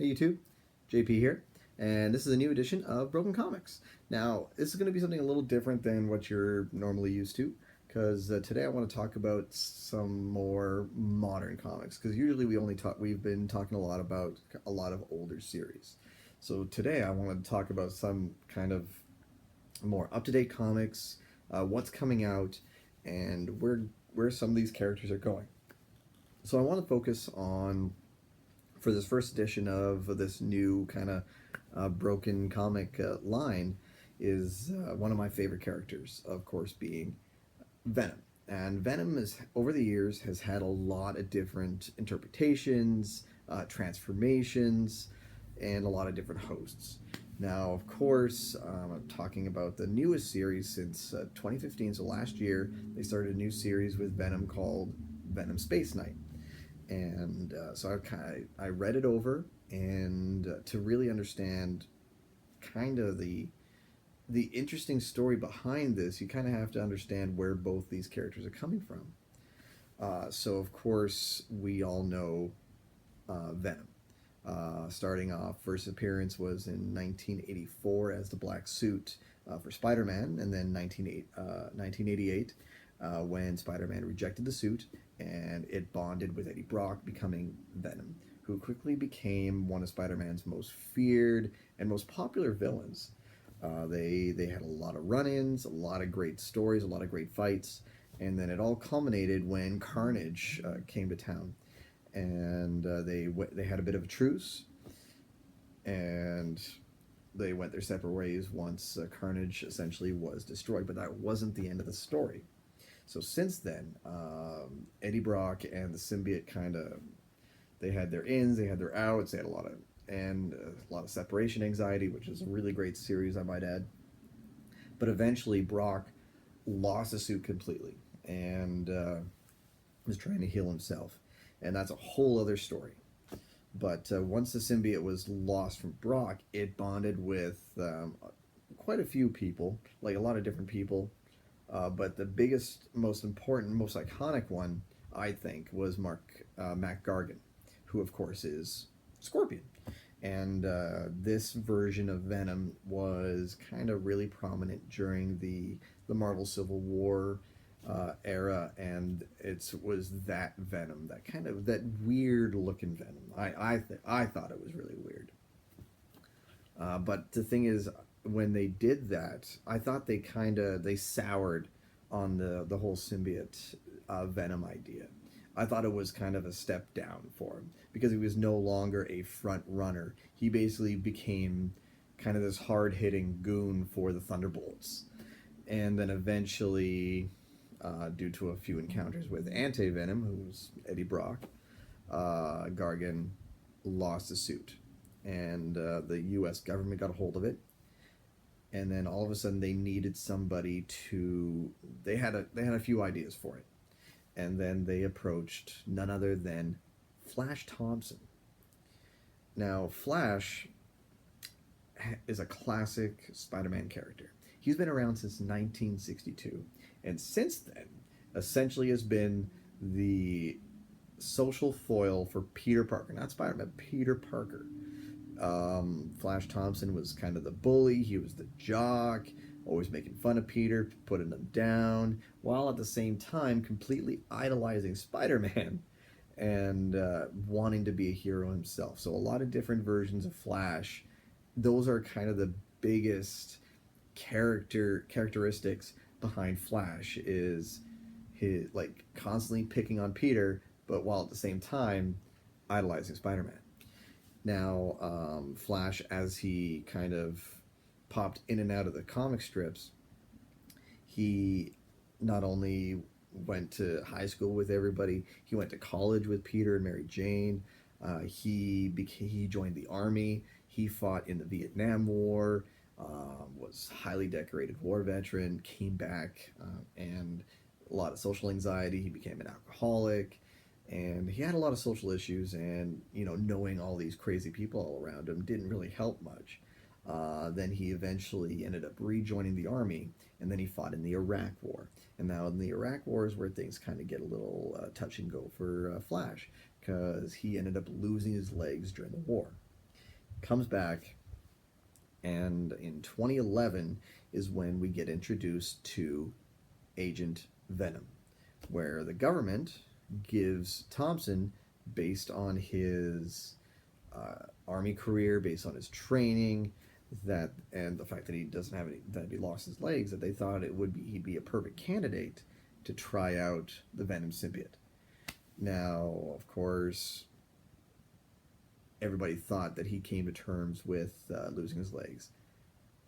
Hey YouTube, JP here, and this is a new edition of Broken Comics. Now, this is going to be something a little different than what you're normally used to, because today I want to talk about some more modern comics. Because usually we've been talking a lot about a lot of older series. So today I want to talk about some kind of more up-to-date comics, what's coming out, and where some of these characters are going. So I want to focus on, for this first edition of this new kind of broken comic line, is one of my favorite characters, of course, being Venom. And Venom is, over the years, has had a lot of different interpretations, transformations, and a lot of different hosts. Now, of course, I'm talking about the newest series since 2015, so last year they started a new series with Venom called Venom Space Knight. And so I read it over, and to really understand kind of the interesting story behind this, you kind of have to understand where both these characters are coming from. So of course we all know Venom. Starting off, first appearance was in 1984 as the Black Suit for Spider-Man, and then 1988 when Spider-Man rejected the suit, and it bonded with Eddie Brock, becoming Venom, who quickly became one of Spider-Man's most feared and most popular villains. They had a lot of run-ins, a lot of great stories, a lot of great fights, and then it all culminated when Carnage came to town, and they had a bit of a truce, and they went their separate ways once Carnage essentially was destroyed. But that wasn't the end of the story. So since then, Eddie Brock and the symbiote they had their ins, they had their outs, they had a lot of separation anxiety, which is a really great series, I might add. But eventually, Brock lost the suit completely and was trying to heal himself, and that's a whole other story. But once the symbiote was lost from Brock, it bonded with quite a few people, like a lot of different people. But the biggest, most important, most iconic one, I think, was Mac Gargan, who of course is Scorpion. And this version of Venom was kind of really prominent during the Marvel Civil War era, and it was that Venom, that weird looking Venom. I thought it was really weird. But the thing is, when they did that, I thought they soured on the whole symbiote Venom idea. I thought it was kind of a step down for him, because he was no longer a front runner. He basically became kind of this hard-hitting goon for the Thunderbolts. And then eventually, due to a few encounters with Anti-Venom, who was Eddie Brock, Gargan lost the suit. And the U.S. government got a hold of it. And then all of a sudden they needed somebody they had a few ideas for it. And then they approached none other than Flash Thompson. Now, Flash is a classic Spider-Man character. He's been around since 1962, and since then essentially has been the social foil for Peter Parker. Not Spider-Man, Peter Parker. Flash Thompson was kind of the bully. He was the jock, always making fun of Peter, putting him down, while at the same time completely idolizing Spider-Man and wanting to be a hero himself. So a lot of different versions of Flash. Those are kind of the biggest characteristics behind Flash, is his constantly picking on Peter, but while at the same time idolizing Spider-Man. Now, Flash, as he kind of popped in and out of the comic strips, he not only went to high school with everybody, he went to college with Peter and Mary Jane. He joined the army. He fought in the Vietnam War, was highly decorated war veteran, came back, and a lot of social anxiety. He became an alcoholic. And he had a lot of social issues, and knowing all these crazy people all around him didn't really help much. Then he eventually ended up rejoining the army, and then he fought in the Iraq War. And now in the Iraq War is where things kind of get a little touch and go for Flash, because he ended up losing his legs during the war. comes back, and in 2011 is when we get introduced to Agent Venom, where the government gives Thompson, based on his army career, based on his training, that and the fact that he doesn't have any, that he lost his legs, that they thought he'd be a perfect candidate to try out the Venom symbiote. Now, of course, everybody thought that he came to terms with losing his legs.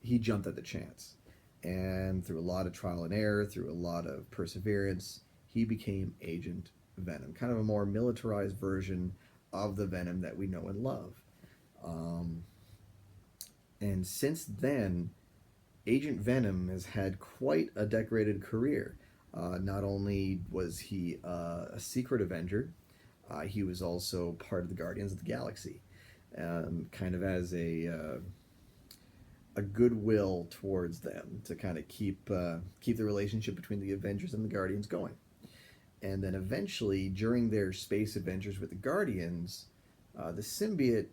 He jumped at the chance, and through a lot of trial and error, through a lot of perseverance, he became Agent Venom, kind of a more militarized version of the Venom that we know and love. And since then, Agent Venom has had quite a decorated career. Not only was he a secret Avenger, he was also part of the Guardians of the Galaxy, kind of as a goodwill towards them to kind of keep the relationship between the Avengers and the Guardians going. And then eventually, during their space adventures with the Guardians, the symbiote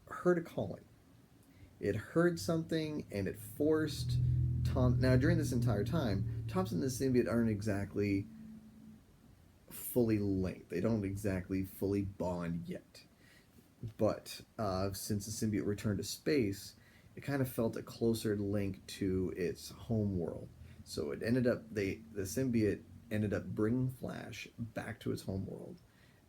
heard a calling. It heard something, and it forced Tom. Now, during this entire time, Thompson and the symbiote aren't exactly fully linked. They don't exactly fully bond yet. But since the symbiote returned to space, it kind of felt a closer link to its home world. So it ended up the symbiote ended up bringing Flash back to its home world,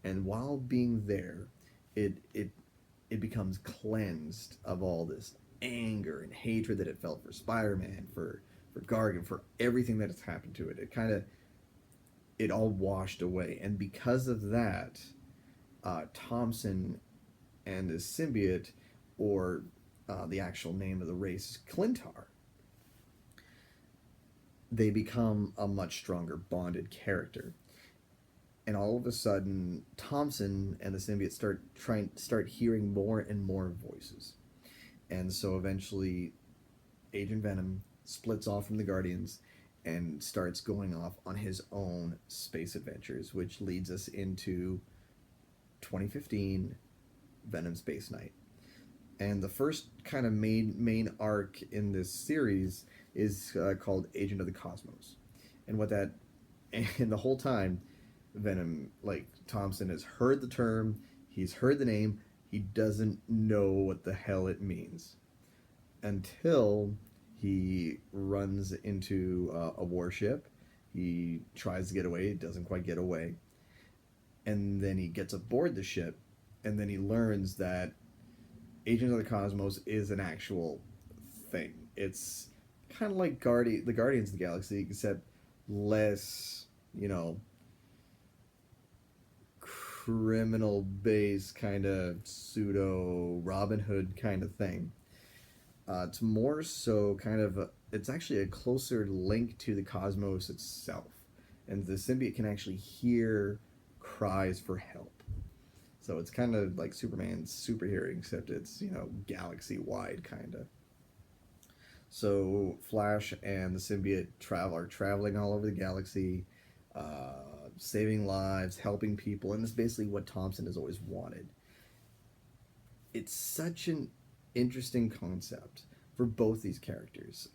and while being there, it becomes cleansed of all this anger and hatred that it felt for Spider-Man, for Gargan, for everything that has happened to it. It all washed away, and because of that, Thompson and the symbiote, or the actual name of the race is Clintar, they become a much stronger bonded character. And all of a sudden, Thompson and the symbiote start hearing more and more voices. And so eventually, Agent Venom splits off from the Guardians and starts going off on his own space adventures, which leads us into 2015, Venom Space Knight. And the first kind of main arc in this series is called Agent of the Cosmos. And the whole time, Venom, like Thompson, has heard the term, he's heard the name, he doesn't know what the hell it means. Until he runs into a warship, he tries to get away, doesn't quite get away. And then he gets aboard the ship, and then he learns that Agent of the Cosmos is an actual thing. It's kind of like the Guardians of the Galaxy, except less, criminal base kind of pseudo Robin Hood kind of thing. It's more so it's actually a closer link to the cosmos itself, and the symbiote can actually hear cries for help. So it's kind of like Superman's super hearing, except it's galaxy wide kind of. So Flash and the symbiote are traveling all over the galaxy, saving lives, helping people, and it's basically what Thompson has always wanted. It's such an interesting concept for both these characters.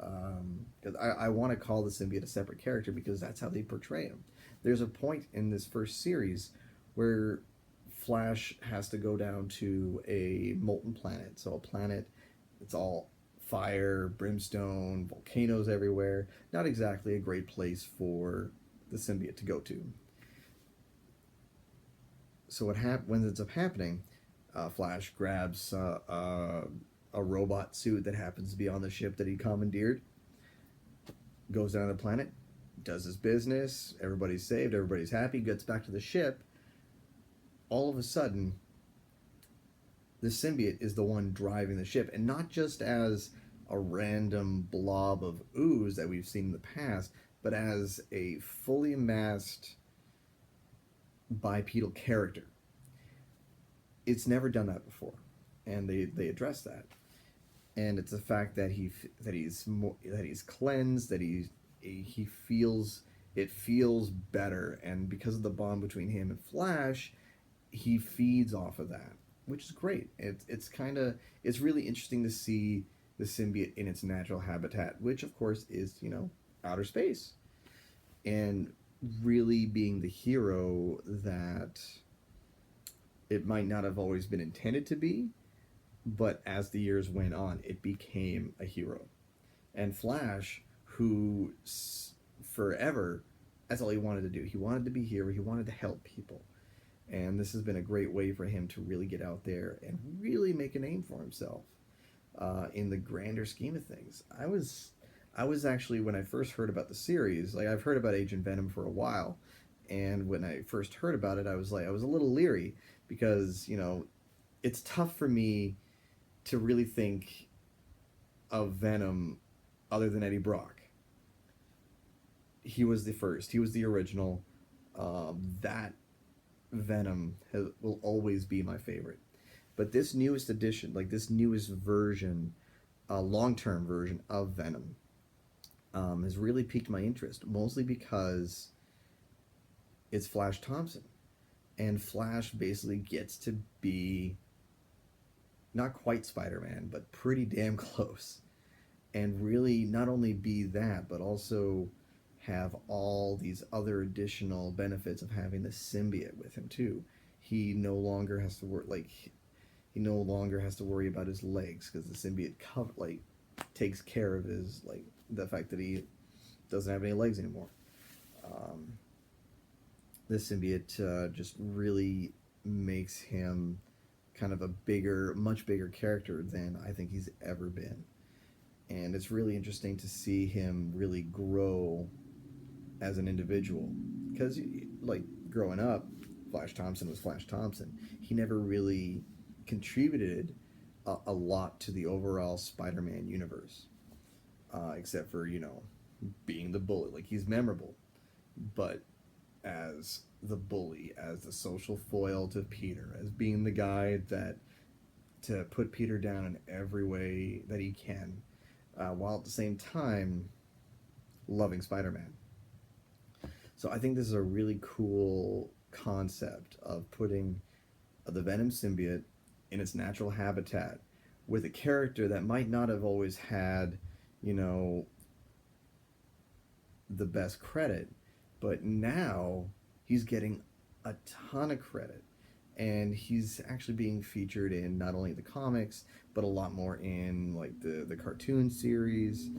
Because I want to call the symbiote a separate character because that's how they portray him. There's a point in this first series where Flash has to go down to a molten planet. So a planet, it's all fire, brimstone, volcanoes everywhere. Not exactly a great place for the symbiote to go to. So what ends up happening, Flash grabs a robot suit that happens to be on the ship that he commandeered, goes down to the planet, does his business, everybody's saved, everybody's happy, gets back to the ship. All of a sudden, the symbiote is the one driving the ship, and not just as a random blob of ooze that we've seen in the past, but as a fully masked bipedal character. It's never done that before, and they address that. And it's the fact that he's cleansed, that he feels better, and because of the bond between him and Flash, he feeds off of that. which is great. It's really interesting to see the symbiote in its natural habitat, which of course is outer space, and really being the hero that it might not have always been intended to be, but as the years went on, it became a hero. And Flash, who forever, that's all he wanted to do. He wanted to be a hero. He wanted to help people. And this has been a great way for him to really get out there and really make a name for himself in the grander scheme of things. I was actually, when I first heard about the series, like I've heard about Agent Venom for a while, and when I first heard about it, I was a little leery because it's tough for me to really think of Venom other than Eddie Brock. He was the first. He was the original. That Venom will always be my favorite. But this newest edition, like this newest version, long-term version of Venom, has really piqued my interest, mostly because it's Flash Thompson. And Flash basically gets to be not quite Spider-Man, but pretty damn close. And really not only be that, but also have all these other additional benefits of having the symbiote with him too. He no longer has to worry about his legs because the symbiote takes care of his the fact that he doesn't have any legs anymore. This symbiote just really makes him kind of much bigger character than I think he's ever been. And it's really interesting to see him really grow as an individual. Because, growing up, Flash Thompson was Flash Thompson. He never really contributed a lot to the overall Spider-Man universe. Except for, being the bully. He's memorable. But as the bully, as the social foil to Peter, as being the guy to put Peter down in every way that he can, while at the same time loving Spider-Man. So I think this is a really cool concept of putting the Venom symbiote in its natural habitat with a character that might not have always had, the best credit, but now he's getting a ton of credit. And he's actually being featured in not only the comics, but a lot more in the cartoon series.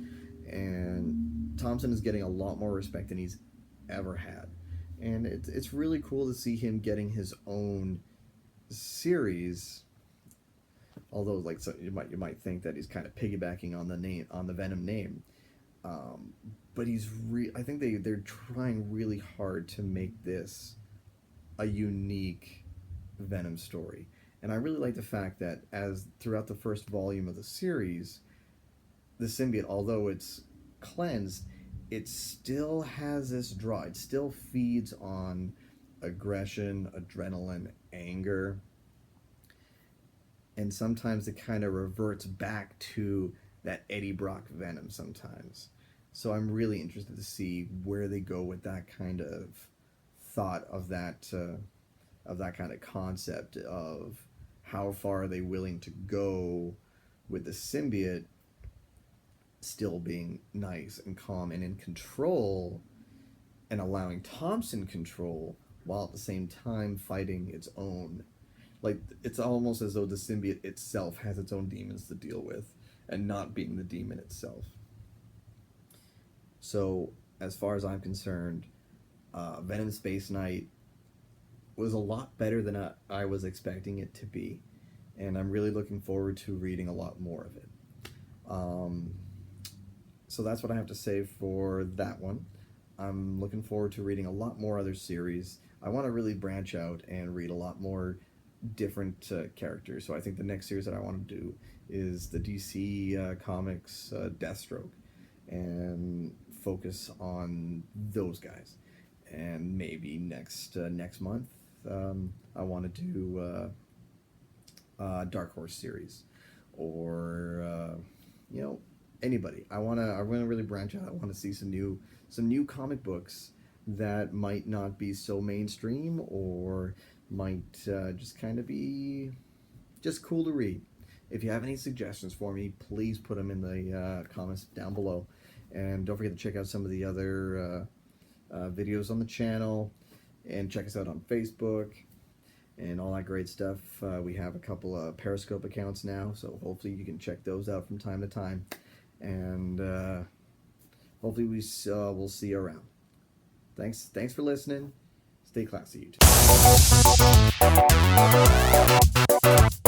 And Thompson is getting a lot more respect than he's ever had. And it's really cool to see him getting his own series. Although so you might think that he's kind of piggybacking on the Venom name. But I think they're trying really hard to make this a unique Venom story. And I really like the fact that as throughout the first volume of the series, the symbiote, although it's cleansed, it still has this draw. It still feeds on aggression, adrenaline, anger. And sometimes it kind of reverts back to that Eddie Brock Venom sometimes. So I'm really interested to see where they go with that kind of thought of that kind of concept of how far are they willing to go with the symbiote still being nice and calm and in control, and allowing Thompson control while at the same time fighting its own. It's almost as though the symbiote itself has its own demons to deal with and not being the demon itself. So as far as I'm concerned, Venom Space Knight was a lot better than I was expecting it to be, and I'm really looking forward to reading a lot more of it. So that's what I have to say for that one. I'm looking forward to reading a lot more other series. I want to really branch out and read a lot more different characters. So I think the next series that I want to do is the DC Comics Deathstroke, and focus on those guys. And maybe next month I want to do Dark Horse series, or anybody. I want to really branch out. I want to see some new comic books that might not be so mainstream, or might just kind of be just cool to read. If you have any suggestions for me, please put them in the comments down below. And don't forget to check out some of the other videos on the channel, and check us out on Facebook and all that great stuff. We have a couple of Periscope accounts now, so hopefully you can check those out from time to time. And hopefully we'll see you around. Thanks for listening. Stay classy, YouTube.